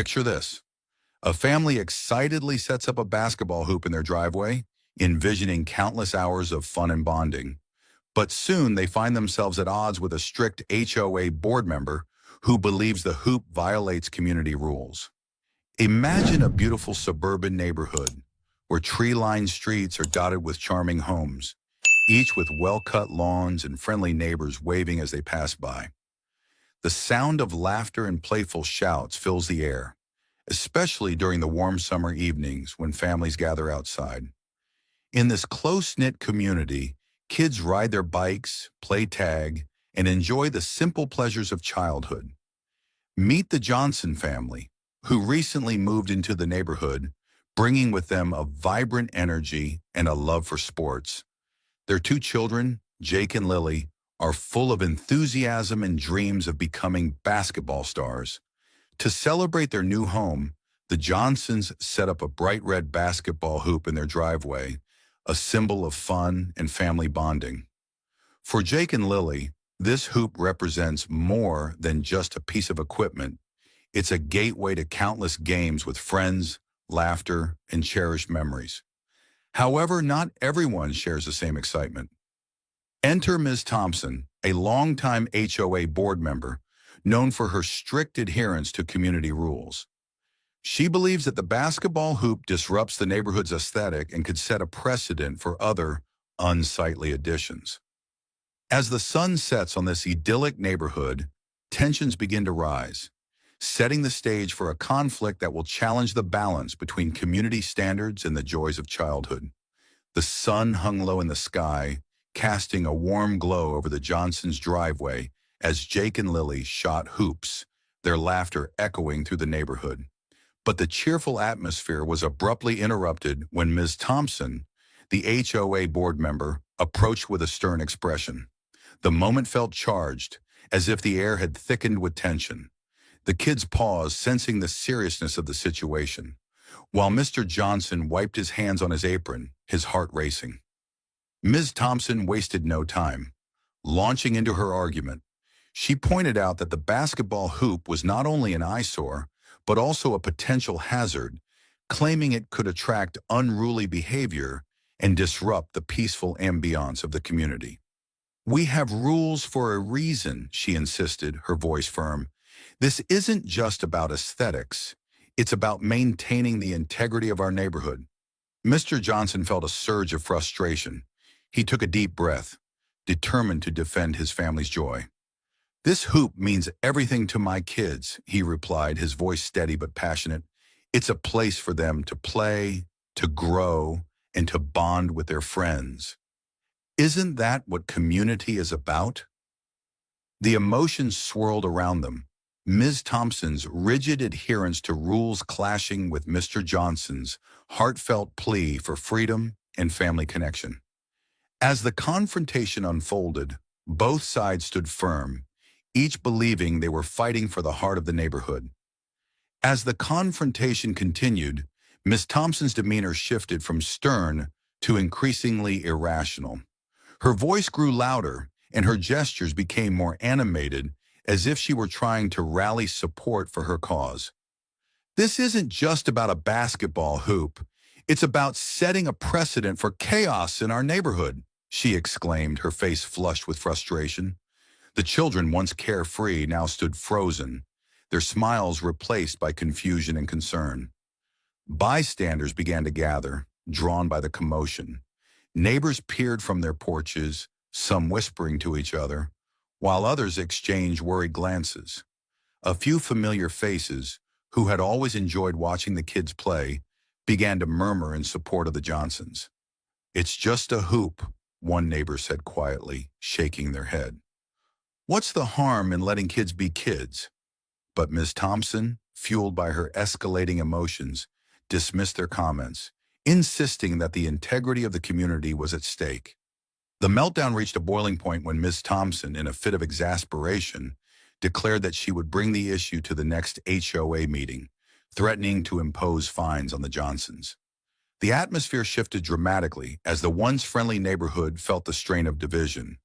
Picture this. A family excitedly sets up a basketball hoop in their driveway, envisioning countless hours of fun and bonding. But soon they find themselves at odds with a strict HOA board member who believes the hoop violates community rules. Imagine a beautiful suburban neighborhood where tree-lined streets are dotted with charming homes, each with well-cut lawns and friendly neighbors waving as they pass by. The sound of laughter and playful shouts fills the air, especially during the warm summer evenings when families gather outside. In this close-knit community, kids ride their bikes, play tag, and enjoy the simple pleasures of childhood. Meet the Johnson family, who recently moved into the neighborhood, bringing with them a vibrant energy and a love for sports. Their two children, Jake and Lily, are full of enthusiasm and dreams of becoming basketball stars. To celebrate their new home, the Johnsons set up a bright red basketball hoop in their driveway, a symbol of fun and family bonding. For Jake and Lily, this hoop represents more than just a piece of equipment. It's a gateway to countless games with friends, laughter, and cherished memories. However, not everyone shares the same excitement. Enter Ms. Thompson, a longtime HOA board member, known for her strict adherence to community rules. She believes that the basketball hoop disrupts the neighborhood's aesthetic and could set a precedent for other unsightly additions. As the sun sets on this idyllic neighborhood, tensions begin to rise, setting the stage for a conflict that will challenge the balance between community standards and the joys of childhood. The sun hung low in the sky, casting a warm glow over the Johnsons' driveway as Jake and Lily shot hoops, their laughter echoing through the neighborhood. But the cheerful atmosphere was abruptly interrupted when Ms. Thompson, the HOA board member, approached with a stern expression. The moment felt charged, as if the air had thickened with tension. The kids paused, sensing the seriousness of the situation, while Mr. Johnson wiped his hands on his apron, his heart racing. Ms. Thompson wasted no time. Launching into her argument, she pointed out that the basketball hoop was not only an eyesore, but also a potential hazard, claiming it could attract unruly behavior and disrupt the peaceful ambiance of the community. "We have rules for a reason," she insisted, her voice firm. "This isn't just about aesthetics. It's about maintaining the integrity of our neighborhood." Mr. Johnson felt a surge of frustration. He took a deep breath, determined to defend his family's joy. "This hoop means everything to my kids," he replied, his voice steady but passionate. "It's a place for them to play, to grow, and to bond with their friends. Isn't that what community is about?" The emotions swirled around them, Ms. Thompson's rigid adherence to rules clashing with Mr. Johnson's heartfelt plea for freedom and family connection. As the confrontation unfolded, both sides stood firm, each believing they were fighting for the heart of the neighborhood. As the confrontation continued, Ms. Thompson's demeanor shifted from stern to increasingly irrational. Her voice grew louder, and her gestures became more animated, as if she were trying to rally support for her cause. "This isn't just about a basketball hoop. It's about setting a precedent for chaos in our neighborhood," she exclaimed, her face flushed with frustration. The children, once carefree, now stood frozen, their smiles replaced by confusion and concern. Bystanders began to gather, drawn by the commotion. Neighbors peered from their porches, some whispering to each other, while others exchanged worried glances. A few familiar faces, who had always enjoyed watching the kids play, began to murmur in support of the Johnsons. "It's just a hoop," one neighbor said quietly, shaking their head. "What's the harm in letting kids be kids?" But Ms. Thompson, fueled by her escalating emotions, dismissed their comments, insisting that the integrity of the community was at stake. The meltdown reached a boiling point when Ms. Thompson, in a fit of exasperation, declared that she would bring the issue to the next HOA meeting, threatening to impose fines on the Johnsons. The atmosphere shifted dramatically as the once friendly neighborhood felt the strain of division.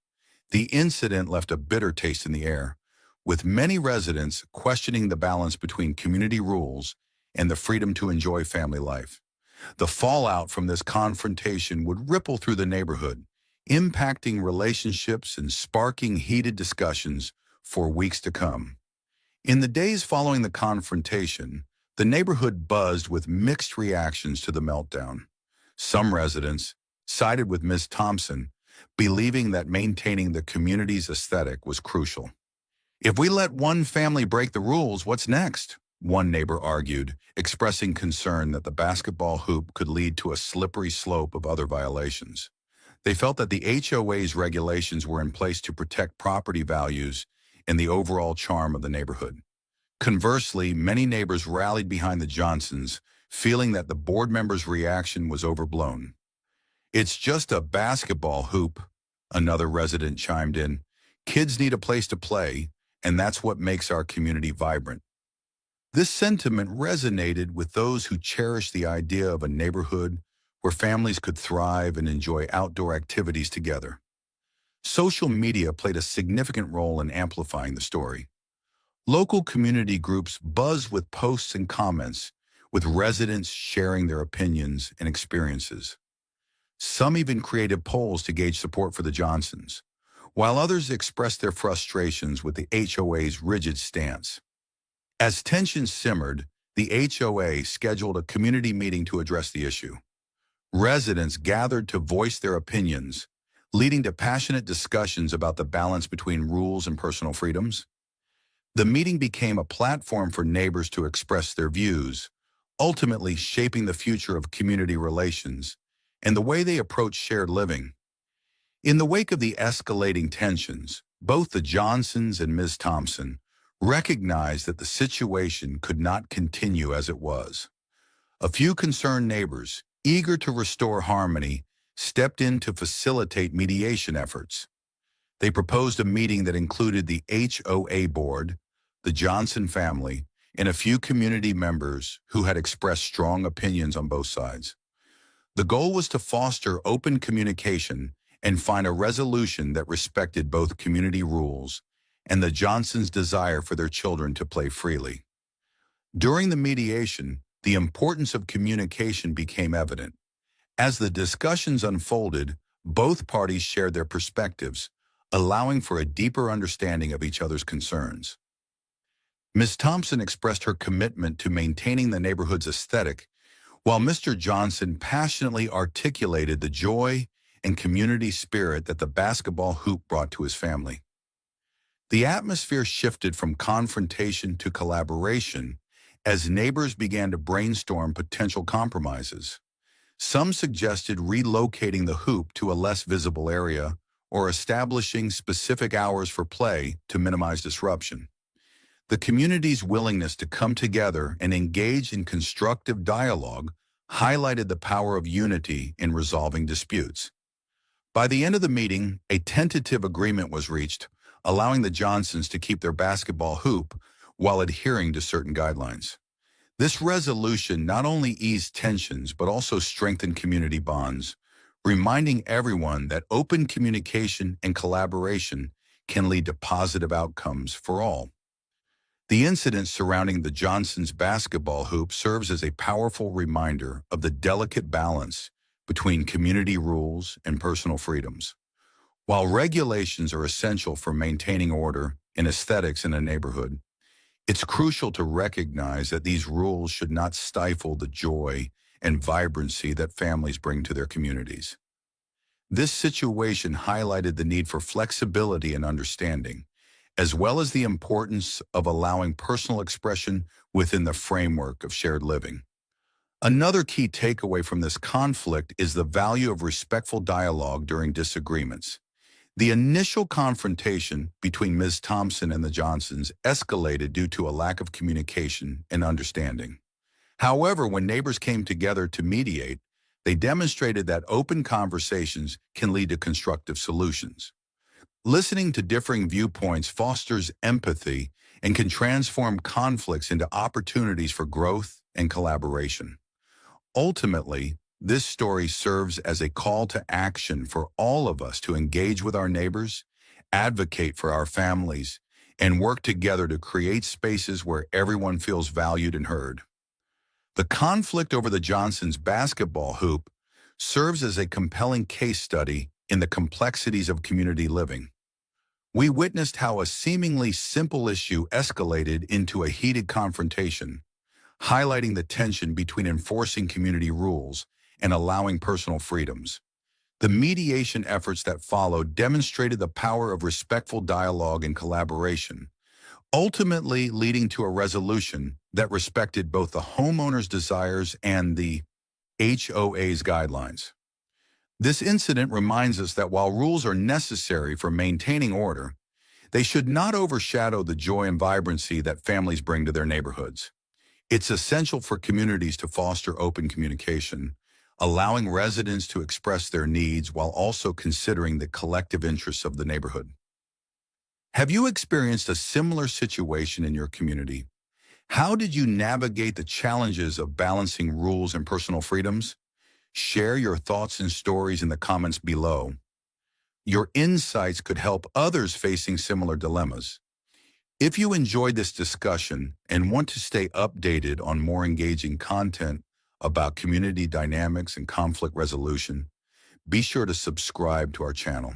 The incident left a bitter taste in the air, with many residents questioning the balance between community rules and the freedom to enjoy family life. The fallout from this confrontation would ripple through the neighborhood, impacting relationships and sparking heated discussions for weeks to come. In the days following the confrontation, the neighborhood buzzed with mixed reactions to the meltdown. Some residents sided with Ms. Thompson, believing that maintaining the community's aesthetic was crucial. "If we let one family break the rules, what's next?" one neighbor argued, expressing concern that the basketball hoop could lead to a slippery slope of other violations. They felt that the HOA's regulations were in place to protect property values and the overall charm of the neighborhood. Conversely, many neighbors rallied behind the Johnsons, feeling that the board members' reaction was overblown. "It's just a basketball hoop," another resident chimed in. "Kids need a place to play, and that's what makes our community vibrant." This sentiment resonated with those who cherish the idea of a neighborhood where families could thrive and enjoy outdoor activities together. Social media played a significant role in amplifying the story. Local community groups buzzed with posts and comments, with residents sharing their opinions and experiences. Some even created polls to gauge support for the Johnsons, while others expressed their frustrations with the HOA's rigid stance. As tensions simmered, the HOA scheduled a community meeting to address the issue. Residents gathered to voice their opinions, leading to passionate discussions about the balance between rules and personal freedoms. The meeting became a platform for neighbors to express their views, ultimately shaping the future of community relations and the way they approach shared living. In the wake of the escalating tensions, both the Johnsons and Ms. Thompson recognized that the situation could not continue as it was. A few concerned neighbors, eager to restore harmony, stepped in to facilitate mediation efforts. They proposed a meeting that included the HOA board, the Johnson family, and a few community members who had expressed strong opinions on both sides. The goal was to foster open communication and find a resolution that respected both community rules and the Johnsons' desire for their children to play freely. During the mediation, the importance of communication became evident. As the discussions unfolded, both parties shared their perspectives, allowing for a deeper understanding of each other's concerns. Ms. Thompson expressed her commitment to maintaining the neighborhood's aesthetic, while Mr. Johnson passionately articulated the joy and community spirit that the basketball hoop brought to his family. The atmosphere shifted from confrontation to collaboration as neighbors began to brainstorm potential compromises. Some suggested relocating the hoop to a less visible area or establishing specific hours for play to minimize disruption. The community's willingness to come together and engage in constructive dialogue highlighted the power of unity in resolving disputes. By the end of the meeting, a tentative agreement was reached, allowing the Johnsons to keep their basketball hoop while adhering to certain guidelines. This resolution not only eased tensions but also strengthened community bonds, reminding everyone that open communication and collaboration can lead to positive outcomes for all. The incident surrounding the Johnsons' basketball hoop serves as a powerful reminder of the delicate balance between community rules and personal freedoms. While regulations are essential for maintaining order and aesthetics in a neighborhood, it's crucial to recognize that these rules should not stifle the joy and vibrancy that families bring to their communities. This situation highlighted the need for flexibility and understanding, as well as the importance of allowing personal expression within the framework of shared living. Another key takeaway from this conflict is the value of respectful dialogue during disagreements. The initial confrontation between Ms. Thompson and the Johnsons escalated due to a lack of communication and understanding. However, when neighbors came together to mediate, they demonstrated that open conversations can lead to constructive solutions. Listening to differing viewpoints fosters empathy and can transform conflicts into opportunities for growth and collaboration. Ultimately, this story serves as a call to action for all of us to engage with our neighbors, advocate for our families, and work together to create spaces where everyone feels valued and heard. The conflict over the Johnsons' basketball hoop serves as a compelling case study in the complexities of community living. We witnessed how a seemingly simple issue escalated into a heated confrontation, highlighting the tension between enforcing community rules and allowing personal freedoms. The mediation efforts that followed demonstrated the power of respectful dialogue and collaboration, ultimately leading to a resolution that respected both the homeowner's desires and the HOA's guidelines. This incident reminds us that while rules are necessary for maintaining order, they should not overshadow the joy and vibrancy that families bring to their neighborhoods. It's essential for communities to foster open communication, allowing residents to express their needs while also considering the collective interests of the neighborhood. Have you experienced a similar situation in your community? How did you navigate the challenges of balancing rules and personal freedoms? Share your thoughts and stories in the comments below. Your insights could help others facing similar dilemmas. If you enjoyed this discussion and want to stay updated on more engaging content about community dynamics and conflict resolution, be sure to subscribe to our channel.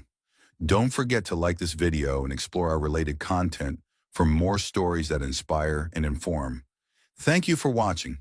Don't forget to like this video and explore our related content for more stories that inspire and inform. Thank you for watching.